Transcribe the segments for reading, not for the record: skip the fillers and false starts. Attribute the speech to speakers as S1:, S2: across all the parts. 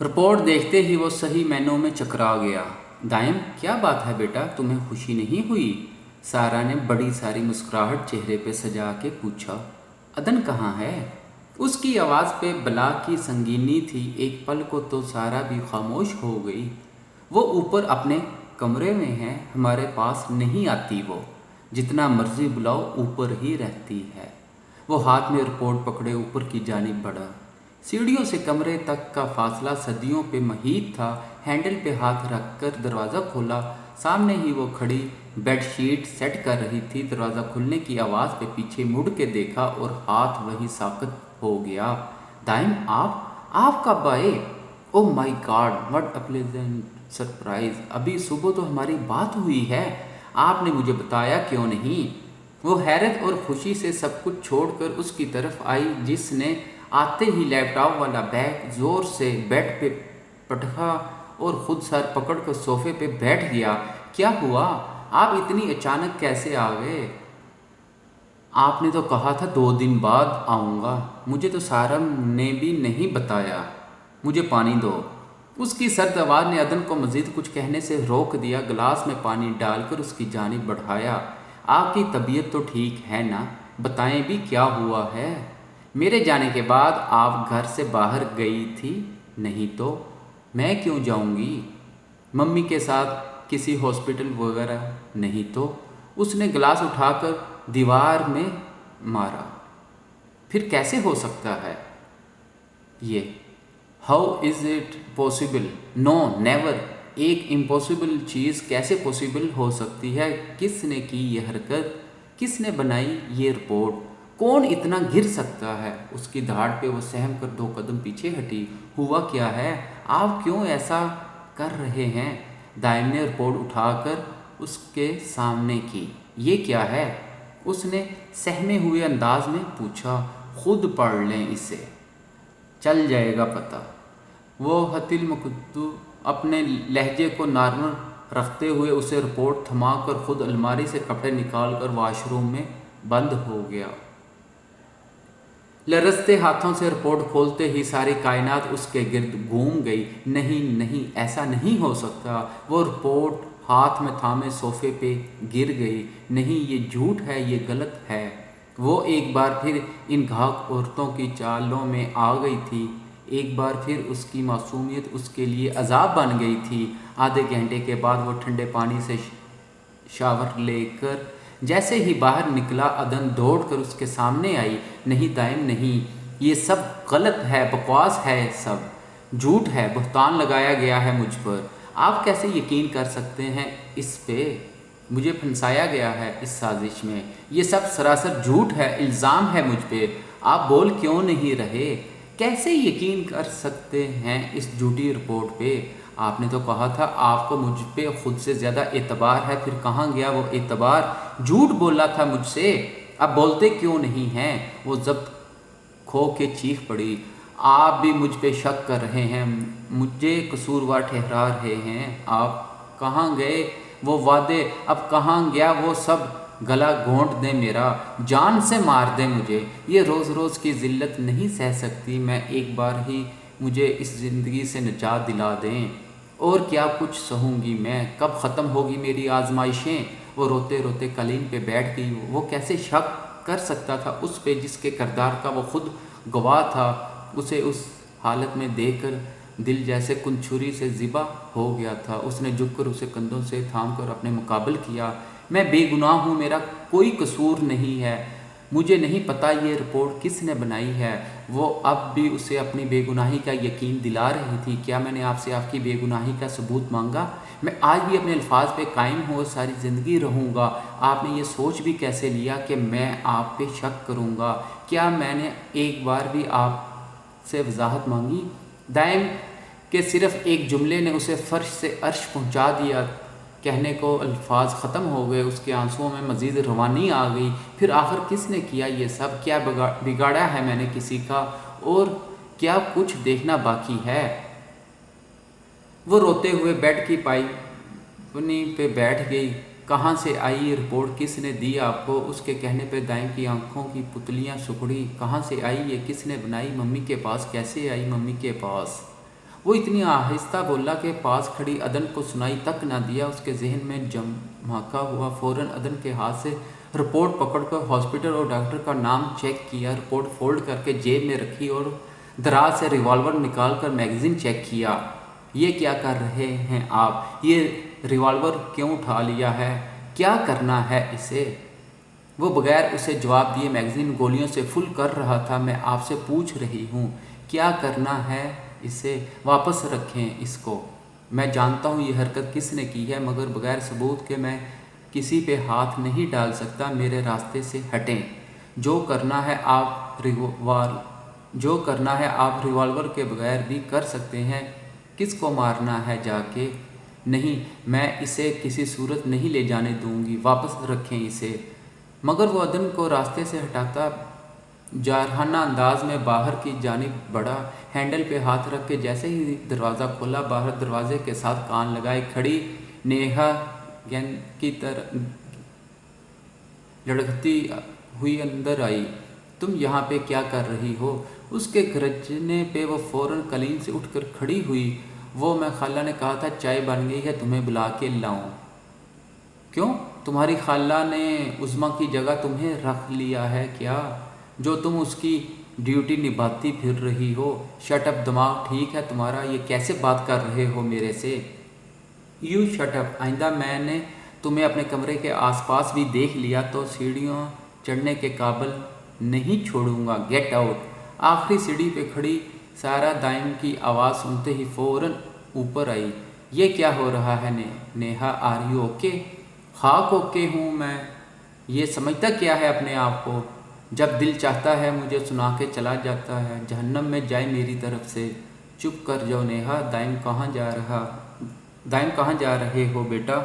S1: Report देखते ही वो सही मायनों में चकरा गया। दाइम, क्या बात है बेटा, तुम्हें खुशी नहीं हुई? सारा ने बड़ी सारी मुस्कुराहट चेहरे पे सजा के पूछा। अदन कहाँ है? उसकी आवाज़ पे बला की संगीनी थी। एक पल को तो सारा भी खामोश हो गई। वो ऊपर अपने कमरे में है, हमारे पास नहीं आती। वो जितना मर्जी बुलाओ ऊपर ही रहती है। वो हाथ में रिपोर्ट पकड़े ऊपर की जानिब बढ़ा। सीढ़ियों से कमरे तक का फासला सदियों पे महीत था। हैंडल पे हाथ रखकर दरवाज़ा खोला। सामने ही वो खड़ी बेडशीट सेट कर रही थी। दरवाज़ा खुलने की आवाज़ पे पीछे मुड़ के देखा और हाथ वही साकत हो गया। दाइम, आप कब आए? Oh my God, what a pleasant surprise. अभी सुबह तो हमारी बात हुई है, आपने मुझे बताया क्यों नहीं? वो हैरत और खुशी से सब कुछ छोड़कर उसकी तरफ आई, जिसने आते ही लैपटॉप वाला बैग ज़ोर से बेड पे पटका और ख़ुद सर पकड़कर सोफे पे बैठ गया। क्या हुआ? आप इतनी अचानक कैसे आ गए? आपने तो कहा था 2 दिन बाद आऊँगा। मुझे तो सारा ने भी नहीं बताया। मुझे पानी दो। उसकी सर्द आवाज़ ने अदन को मज़ीद कुछ कहने से रोक दिया। गिलास में पानी डालकर उसकी जानिब बढ़ाया। आपकी तबीयत तो ठीक है ना? बताएं भी क्या हुआ है? मेरे जाने के बाद आप घर से बाहर गई थी? नहीं तो मैं क्यों जाऊंगी? मम्मी के साथ किसी हॉस्पिटल वगैरह? नहीं तो। उसने गिलास उठाकर दीवार में मारा। फिर कैसे हो सकता है ये? How is it possible? No, never. एक इम्पॉसिबल चीज़ कैसे पॉसिबल हो सकती है? किसने की ये हरकत? किसने बनाई ये रिपोर्ट? कौन इतना गिर सकता है? उसकी धाड़ पे वो सहम कर 2 कदम पीछे हटी। हुआ क्या है? आप क्यों ऐसा कर रहे हैं? दाइम ने रिपोर्ट उठाकर उसके सामने की। ये क्या है? उसने सहमे हुए अंदाज में पूछा। खुद पढ़ लें इसे, चल जाएगा पता। वो हतिल मुकद्दू अपने लहजे को नॉर्मल रखते हुए उसे रिपोर्ट थमा कर खुद अलमारी से कपड़े निकाल कर वाशरूम में बंद हो गया। लरजते हाथों से रिपोर्ट खोलते ही सारी कायनात उसके गिर्द घूम गई। नहीं नहीं, ऐसा नहीं हो सकता। वो रिपोर्ट हाथ में थामे सोफे पे गिर गई। नहीं, ये झूठ है, ये गलत है। वो एक बार फिर इन घाक औरतों की चालों में आ गई थी। एक बार फिर उसकी मासूमियत उसके लिए अजाब बन गई थी। आधे घंटे के बाद वो ठंडे पानी से शावर लेकर जैसे ही बाहर निकला, अदन दौड़कर उसके सामने आई। नहीं दाइम, नहीं, ये सब गलत है, बकवास है, सब झूठ है, बुहतान लगाया गया है मुझ पर। आप कैसे यकीन कर सकते हैं इस पे? मुझे फंसाया गया है इस साजिश में। ये सब सरासर झूठ है, इल्ज़ाम है मुझ पे। आप बोल क्यों नहीं रहे? कैसे यकीन कर सकते हैं इस झूठी रिपोर्ट पे? आपने तो कहा था आपको मुझ पे खुद से ज़्यादा एतबार है। फिर कहाँ गया वो एतबार? झूठ बोला था मुझसे। अब बोलते क्यों नहीं हैं? वो जब्त खो के चीख पड़ी। आप भी मुझ पे शक कर रहे हैं, मुझे कसूरवार ठहरा रहे हैं। आप कहाँ गए वो वादे? अब कहाँ गया वो सब? गला घोंट दें मेरा, जान से मार दें मुझे। ये रोज़ रोज़ की ज़िल्लत नहीं सह सकती मैं। एक बार ही मुझे इस ज़िंदगी से निजात दिला दें। और क्या कुछ सहूँगी मैं? कब ख़त्म होगी मेरी आजमाइशें? वो रोते रोते कलीन पे बैठ गई। वो कैसे शक कर सकता था उस पे जिसके किरदार का वो खुद गवाह था? उसे उस हालत में देखकर दिल जैसे कुंछुरी से ज़िबा हो गया था। उसने झुककर उसे कंधों से थाम कर अपने मुकाबल किया। मैं बेगुनाह हूँ, मेरा कोई कसूर नहीं है। मुझे नहीं पता ये रिपोर्ट किसने बनाई है। वो अब भी उसे अपनी बेगुनाही का यकीन दिला रही थी। क्या मैंने आपसे आपकी बेगुनाही का सबूत मांगा? मैं आज भी अपने अल्फाज पे कायम हूँ और सारी ज़िंदगी रहूँगा। आपने ये सोच भी कैसे लिया कि मैं आप पे शक करूँगा? क्या मैंने एक बार भी आपसे वजाहत मांगी? दाइम के सिर्फ़ एक जुमले ने उसे फ़र्श से अर्श पहुँचा दिया। कहने को अल्फाज ख़त्म हो गए। उसके आंसुओं में मज़ीद रवानी आ गई। फिर आखिर किसने किया ये सब? क्या बिगाड़ा है मैंने किसी का? और क्या कुछ देखना बाकी है? वो रोते हुए बेड की पाइपनी पे बैठ गई। कहाँ से आई ये रिपोर्ट? किसने दी आपको? उसके कहने पे दाइम की आंखों की पुतलियाँ सुखड़ी। कहाँ से आई ये? किसने बनाई? मम्मी के पास कैसे आई? मम्मी के पास? وہ اتنی آہستہ بولا کہ پاس کھڑی عدن کو سنائی تک نہ دیا۔ اس کے ذہن میں جمکا ہوا فوراً عدن کے ہاتھ سے رپورٹ پکڑ کر ہاسپٹل اور ڈاکٹر کا نام چیک کیا، رپورٹ فولڈ کر کے جیب میں رکھی اور دراز سے ریوالور نکال کر میگزین چیک کیا۔ یہ کیا کر رہے ہیں آپ؟ یہ ریوالور کیوں اٹھا لیا ہے؟ کیا کرنا ہے اسے؟ وہ بغیر اسے جواب دیے میگزین گولیوں سے فل کر رہا تھا۔ میں آپ سے پوچھ رہی ہوں کیا کرنا ہے اسے؟ واپس رکھیں اس کو۔ میں جانتا ہوں یہ حرکت کس نے کی ہے، مگر بغیر ثبوت کے میں کسی پہ ہاتھ نہیں ڈال سکتا۔ میرے راستے سے ہٹیں۔ جو کرنا ہے آپ ریوالور کے بغیر بھی کر سکتے ہیں۔ کس کو مارنا ہے جا کے؟ نہیں، میں اسے کسی صورت نہیں لے جانے دوں گی۔ واپس رکھیں اسے۔ مگر وہ عدن کو راستے سے ہٹاتا جارحانہ انداز میں باہر کی جانب بڑھا، ہینڈل پہ ہاتھ رکھ کے جیسے ہی دروازہ کھولا، باہر دروازے کے ساتھ کان لگائے کھڑی نیہا گیند کی طرح لڑکتی ہوئی اندر آئی۔ تم یہاں پہ کیا کر رہی ہو؟ اس کے گرجنے پہ وہ فوراً قلین سے اٹھ کر کھڑی ہوئی۔ وہ میں خالہ نے کہا تھا چائے بن گئی ہے، تمہیں بلا کے لاؤں؟ کیوں؟ تمہاری خالہ نے عظمیٰ کی جگہ تمہیں رکھ لیا ہے کیا، جو تم اس کی ڈیوٹی نبھاتی پھر رہی ہو؟ شٹ اپ، دماغ ٹھیک ہے تمہارا؟ یہ کیسے بات کر رہے ہو میرے سے؟ You shut up. آئندہ میں نے تمہیں اپنے کمرے کے آس پاس بھی دیکھ لیا تو سیڑھیوں چڑھنے کے قابل نہیں چھوڑوں گا۔ Get out. آخری سیڑھی پہ کھڑی سارہ دائم کی آواز سنتے ہی فوراً اوپر آئی۔ یہ کیا ہو رہا ہے نیہا؟ Are you okay? خاک اوکے ہوں میں۔ یہ سمجھتا کیا ہے اپنے آپ کو؟ جب دل چاہتا ہے مجھے سنا کے چلا جاتا ہے۔ جہنم میں جائے میری طرف سے۔ چپ کر جاؤ نیہا۔ دائم کہاں جا رہے ہو بیٹا؟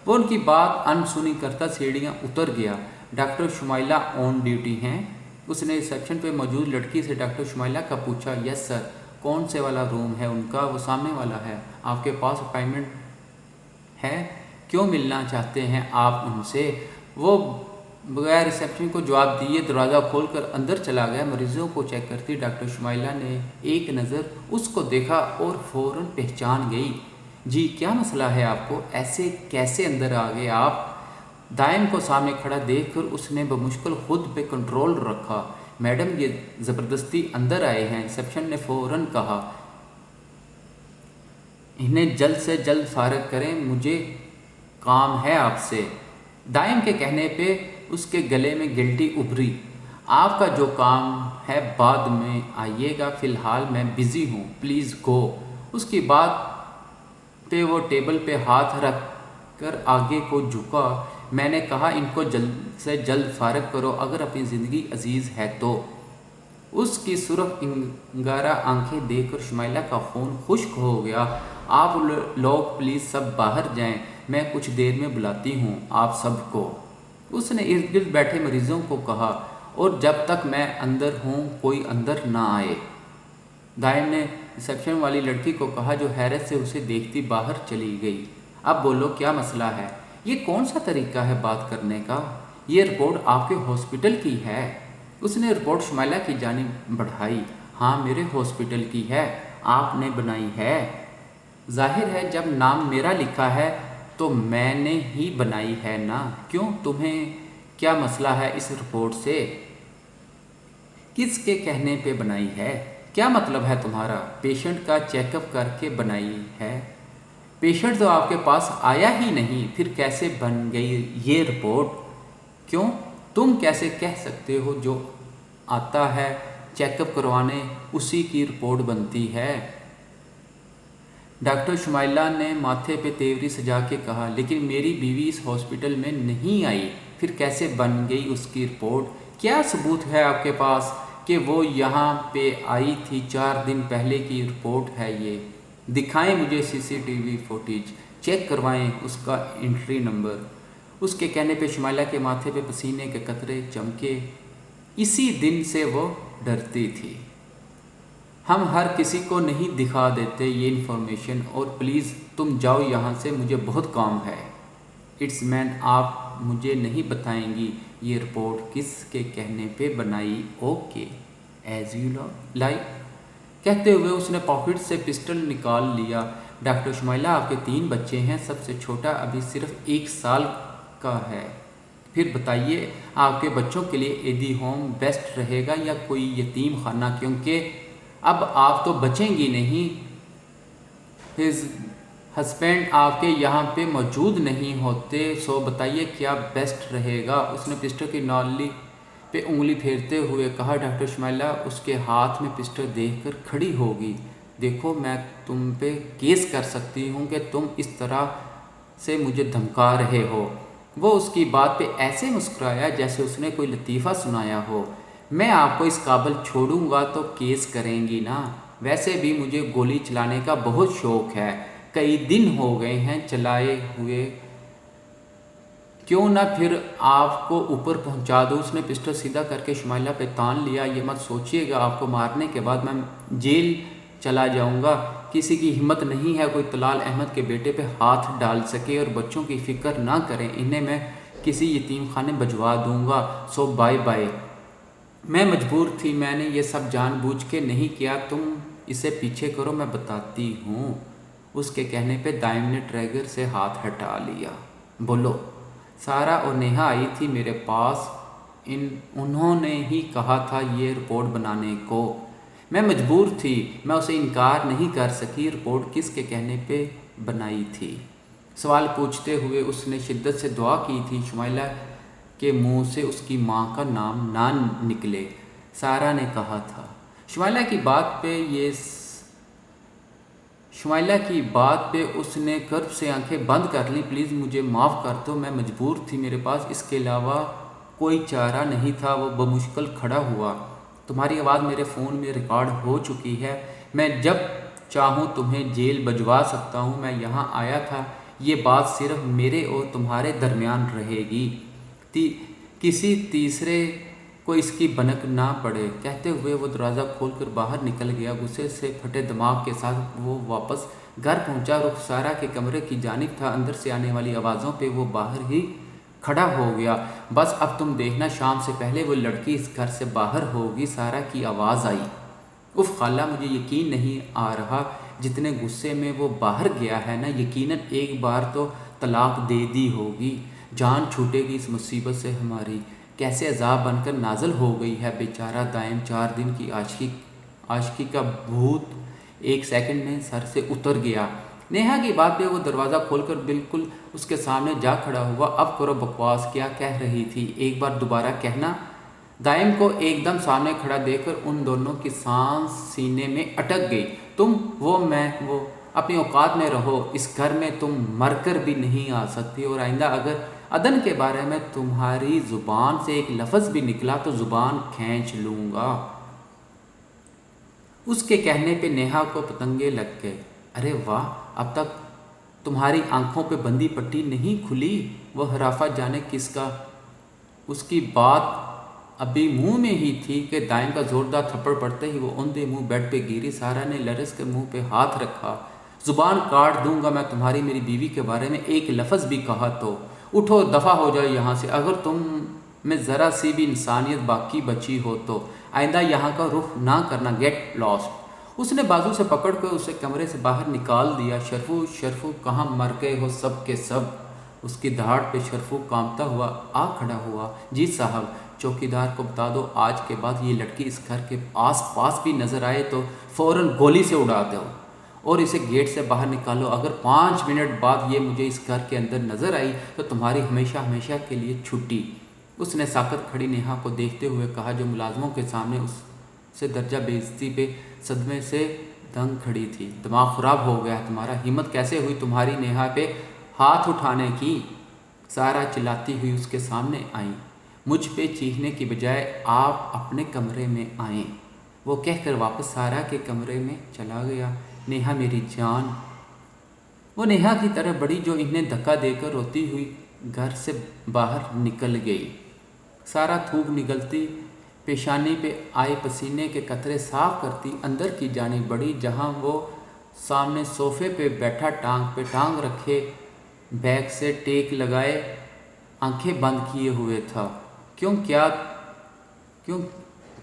S1: وہ ان کی بات ان سنی کرتا سیڑھیاں اتر گیا۔ ڈاکٹر شمائلہ آن ڈیوٹی ہیں؟ اس نے ریسیپشن پہ موجود لڑکی سے ڈاکٹر شمائلہ کا پوچھا۔ یس سر۔ کون سے والا روم ہے ان کا؟ وہ سامنے والا ہے۔ آپ کے پاس اپائنٹمنٹ ہے؟ کیوں ملنا چاہتے ہیں آپ ان سے؟ وہ بغیر ریسیپشن کو جواب دیے دروازہ کھول کر اندر چلا گیا۔ مریضوں کو چیک کرتی ڈاکٹر شمائلہ نے ایک نظر اس کو دیکھا اور فوراً پہچان گئی۔ جی کیا مسئلہ ہے آپ کو؟ ایسے کیسے اندر آ گئے آپ؟ دائم کو سامنے کھڑا دیکھ کر اس نے بمشکل خود پہ کنٹرول رکھا۔ میڈم یہ زبردستی اندر آئے ہیں، ریسیپشن نے فوراً کہا۔ انہیں جلد سے جلد فارغ کریں، مجھے کام ہے آپ سے۔ دائم کے کہنے پہ اس کے گلے میں گلٹی ابھری۔ آپ کا جو کام ہے بعد میں آئیے گا، فی الحال میں بزی ہوں، پلیز گو۔ اس کی بات پہ وہ ٹیبل پہ ہاتھ رکھ کر آگے کو جھکا۔ میں نے کہا ان کو جلد سے جلد فارغ کرو اگر اپنی زندگی عزیز ہے تو۔ اس کی سرخ انگارہ آنکھیں دیکھ کر شمائلہ کا خون خشک ہو گیا۔ آپ لوگ پلیز سب باہر جائیں، میں کچھ دیر میں بلاتی ہوں آپ سب کو۔ اس نے ارد گرد بیٹھے مریضوں کو کہا، اور جب تک میں اندر ہوں کوئی اندر نہ آئے۔ دائم نے ریسیپشن والی لڑکی کو کہا جو حیرت سے اسے دیکھتی باہر چلی گئی۔ اب بولو کیا مسئلہ ہے؟ یہ کون سا طریقہ ہے بات کرنے کا؟ یہ رپورٹ آپ کے ہاسپٹل کی ہے۔ اس نے رپورٹ شمائلہ کی جانب بڑھائی۔ ہاں میرے ہاسپٹل کی ہے، آپ نے بنائی ہے۔ ظاہر ہے جب نام میرا لکھا ہے تو میں نے ہی بنائی ہے نا۔ کیوں، تمہیں کیا مسئلہ ہے اس رپورٹ سے؟ کس کے کہنے پہ بنائی ہے؟ کیا مطلب ہے تمہارا؟ پیشنٹ کا چیک اپ کر کے بنائی ہے۔ پیشنٹ تو آپ کے پاس آیا ہی نہیں، پھر کیسے بن گئی یہ رپورٹ؟ کیوں، تم کیسے کہہ سکتے ہو جو آتا ہے چیک اپ کروانے اسی کی رپورٹ بنتی ہے؟ ڈاکٹر شمائلہ نے ماتھے پہ تیوری سجا کے کہا، لیکن میری بیوی اس ہاسپٹل میں نہیں آئی، پھر کیسے بن گئی اس کی رپورٹ؟ کیا ثبوت ہے آپ کے پاس کہ وہ یہاں پہ آئی تھی؟ 4 دن پہلے کی رپورٹ ہے یہ۔ دکھائیں مجھے CCTV فوٹیج، چیک کروائیں اس کا انٹری نمبر۔ اس کے کہنے پہ شمائلہ کے ماتھے پہ پسینے کے قطرے چمکے۔ اسی دن سے وہ ڈرتی تھی۔ ہم ہر کسی کو نہیں دکھا دیتے یہ انفارمیشن، اور پلیز تم جاؤ یہاں سے، مجھے بہت کام ہے۔ اٹس مین، آپ مجھے نہیں بتائیں گی یہ رپورٹ کس کے کہنے پہ بنائی؟ Okay, as you like. कहते हुए उसने पॉकेट से पिस्टल निकाल लिया। डॉक्टर शुमाइला, आपके 3 बच्चे हैं, सबसे छोटा अभी सिर्फ 1 साल का है। फिर बताइए आपके बच्चों के लिए एडी होम बेस्ट रहेगा या कोई यतीम खाना, क्योंकि अब आप तो बचेंगी नहीं। हिज हस्बैंड आपके यहाँ पे मौजूद नहीं होते, सो बताइए क्या बेस्ट रहेगा। उसने पिस्टल की नौली पे उंगली फेरते हुए कहा। डॉक्टर शुमाइला उसके हाथ में पिस्टल देखकर खड़ी होगी। देखो, मैं तुम पे केस कर सकती हूँ कि तुम इस तरह से मुझे धमका रहे हो। वो उसकी बात पे ऐसे मुस्कुराया जैसे उसने कोई लतीफ़ा सुनाया हो। मैं आपको इस काबल छोड़ूंगा तो केस करेंगी ना। वैसे भी मुझे गोली चलाने का बहुत शौक़ है, कई दिन हो गए हैं चलाए हुए, क्यों ना फिर आपको ऊपर पहुंचा दूँ। उसने पिस्टल सीधा करके शुमाइला पे तान लिया। ये मत सोचिएगा आपको मारने के बाद मैं जेल चला जाऊंगा। किसी की हिम्मत नहीं है कोई तलाल अहमद के बेटे पे हाथ डाल सके, और बच्चों की फ़िक्र ना करें, इन्हें मैं किसी यतीम खाने भिजवा दूंगा। सो बाय बाय। मैं मजबूर थी, मैंने ये सब जानबूझ के नहीं किया। तुम इसे पीछे करो, मैं बताती हूँ। उसके कहने पे दाइम ने ट्रैगर से हाथ हटा लिया। बोलो। सारा और नेहा आई थी मेरे पास, उन्होंने ही कहा था ये रिपोर्ट बनाने को। मैं मजबूर थी, मैं उसे इनकार नहीं कर सकी। रिपोर्ट किसके कहने पे बनाई थी? सवाल पूछते हुए उसने शिद्दत से दुआ की थी शुमाइला के मुंह से उसकी माँ का नाम ना निकले। सारा ने कहा था। शुमाइला की बात पे उसने कर्ब से आंखें बंद कर ली। प्लीज़ मुझे माफ़ कर दो, मैं मजबूर थी, मेरे पास इसके अलावा कोई चारा नहीं था। वो बमुश्किल खड़ा हुआ। तुम्हारी आवाज़ मेरे फ़ोन में रिकॉर्ड हो चुकी है, मैं जब चाहूँ तुम्हें जेल भिजवा सकता हूँ। मैं यहाँ आया था, ये बात सिर्फ मेरे और तुम्हारे दरमियान रहेगी, किसी तीसरे को इसकी भनक ना पड़े। कहते हुए वो दरवाज़ा खोलकर बाहर निकल गया। गुस्से से फटे दिमाग के साथ वो वापस घर पहुंचा। रुख सारा के कमरे की जानिब था। अंदर से आने वाली आवाज़ों पे वो बाहर ही खड़ा हो गया। बस अब तुम देखना, शाम से पहले वो लड़की इस घर से बाहर होगी। सारा की आवाज़ आई। उफ खाला, मुझे यकीन नहीं आ रहा जितने गुस्से में वो बाहर गया है ना, यकीनन एक बार तो तलाक दे दी होगी। जान छूटेगी इस मुसीबत से हमारी। कैसे अजाब बनकर नाजल हो गई है बेचारा दाइम। 4 दिन की आशिकी का भूत 1 सेकंड में सर से उतर गया। नेहा की बात पे वो दरवाज़ा खोलकर बिल्कुल उसके सामने जा खड़ा हुआ। अब करो बकवास, क्या कह रही थी, एक बार दोबारा कहना। दाइम को एकदम सामने खड़ा देखकर उन दोनों की सांस सीने में अटक गई। तुम, वो, मैं, वो, अपनी औकात में रहो। इस घर में तुम मरकर भी नहीं आ सकती, और आइंदा अगर अदन के बारे में तुम्हारी ज़ुबान से एक लफ्ज़ भी निकला तो ज़ुबान खींच लूँगा। उसके कहने पे नेहा को पतंगे लग गए। अरे वाह, अब तक तुम्हारी आंखों पे बंदी पट्टी नहीं खुली। वो हराफा जाने किसका। उसकी बात अभी मुंह में ही थी कि दाइम का ज़ोरदार थप्पड़ पड़ते ही वो औंधे मुंह बेड पे गिरी। सारा ने लरस के मुंह पे हाथ रखा। ज़ुबान काट दूंगा मैं तुम्हारी मेरी बीवी के बारे में एक लफ्ज़ भी कहा तो। उठो, दफ़ा हो जाओ यहाँ से। अगर तुम में ज़रा सी भी इंसानियत बाकी बची हो तो आइंदा यहाँ का रुख ना करना। Get lost. उसने बाजू से पकड़कर उसे कमरे से बाहर निकाल दिया। शरफू कहाँ मर गए हो सब के सब। उसकी दहाड़ पे शरफू कांपता हुआ आ खड़ा हुआ। जी साहब, चौकीदार को बता दो आज के बाद ये लड़की इस घर के आस पास भी नज़र आए तो फ़ौरन गोली से उड़ा दो और इसे गेट से बाहर निकालो। अगर 5 मिनट बाद ये मुझे इस घर के अंदर नज़र आई तो तुम्हारी हमेशा हमेशा के लिए छुट्टी। उसने साकत खड़ी नेहा को देखते हुए कहा, जो मुलाजमों के सामने उससे दर्जा बेइज्जती पे सदमे से दंग खड़ी थी। दिमाग ख़राब हो गया है तुम्हारा, हिम्मत कैसे हुई तुम्हारी नेहा पे हाथ उठाने की। सारा चिल्लाती हुई उसके सामने आई। मुझ पे चीखने की बजाय आप अपने कमरे में आएँ। वो कहकर वापस सारा के कमरे में चला गया। नेहा मेरी जान। वो नेहा की तरह बड़ी जो इन्हें धक्का देकर रोती हुई घर से बाहर निकल गई। सारा थूक निगलती पेशानी पे आए पसीने के कतरे साफ करती अंदर की जानिब बढ़ी, जहाँ वो सामने सोफे पे बैठा टांग पे टांग रखे बैग से टेक लगाए आंखें बंद किए हुए था। क्यों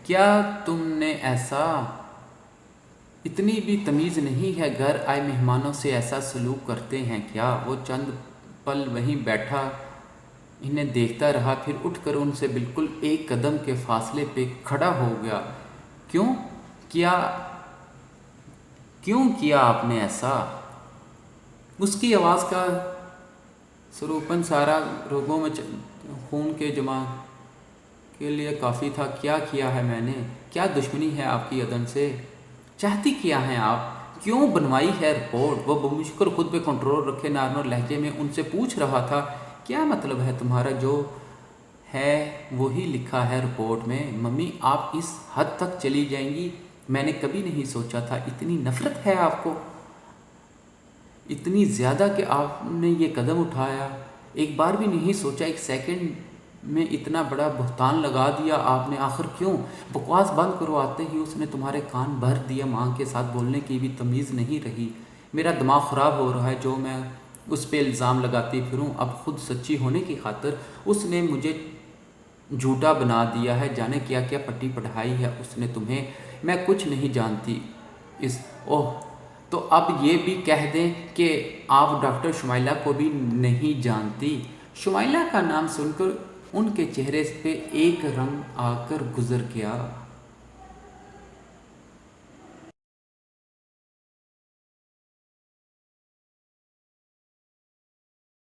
S1: क्या तुमने ऐसा اتنی بھی تمیز نہیں ہے، گھر آئے مہمانوں سے ایسا سلوک کرتے ہیں کیا؟ وہ چند پل وہیں بیٹھا انہیں دیکھتا رہا، پھر اٹھ کر ان سے بالکل ایک قدم کے فاصلے پہ کھڑا ہو گیا۔ کیوں کیا کیوں کیا آپ نے ایسا؟ اس کی آواز کا سروپن سارا رگوں میں خون کے جمع کے لیے کافی تھا۔ کیا کیا ہے میں نے؟ کیا دشمنی ہے آپ کی عدن سے؟ چاہتی کیا ہیں آپ؟ کیوں بنوائی ہے رپورٹ؟ وہ بمشکل خود پہ کنٹرول رکھے نارمل لہجے میں ان سے پوچھ رہا تھا۔ کیا مطلب ہے تمہارا؟ جو ہے وہی لکھا ہے رپورٹ میں۔ ممی آپ اس حد تک چلی جائیں گی؟ میں نے کبھی نہیں سوچا تھا اتنی نفرت ہے آپ کو، اتنی زیادہ کہ آپ نے یہ قدم اٹھایا۔ ایک بار بھی نہیں سوچا؟ ایک سیکنڈ میں اتنا بڑا بہتان لگا دیا آپ نے، آخر کیوں؟ بکواس بند کرو، آتے ہی اس نے تمہارے کان بھر دیا، ماں کے ساتھ بولنے کی بھی تمیز نہیں رہی۔ میرا دماغ خراب ہو رہا ہے، جو میں اس پہ الزام لگاتی پھروں، اب خود سچی ہونے کی خاطر اس نے مجھے جھوٹا بنا دیا ہے، جانے کیا کیا پٹی پڑھائی ہے اس نے تمہیں، میں کچھ نہیں جانتی اس اوہ تو اب یہ بھی کہہ دیں کہ آپ ڈاکٹر شمائلہ کو بھی نہیں جانتی۔ شمائلہ کا نام سن کر ان کے چہرے پہ ایک رنگ آ کر گزر گیا۔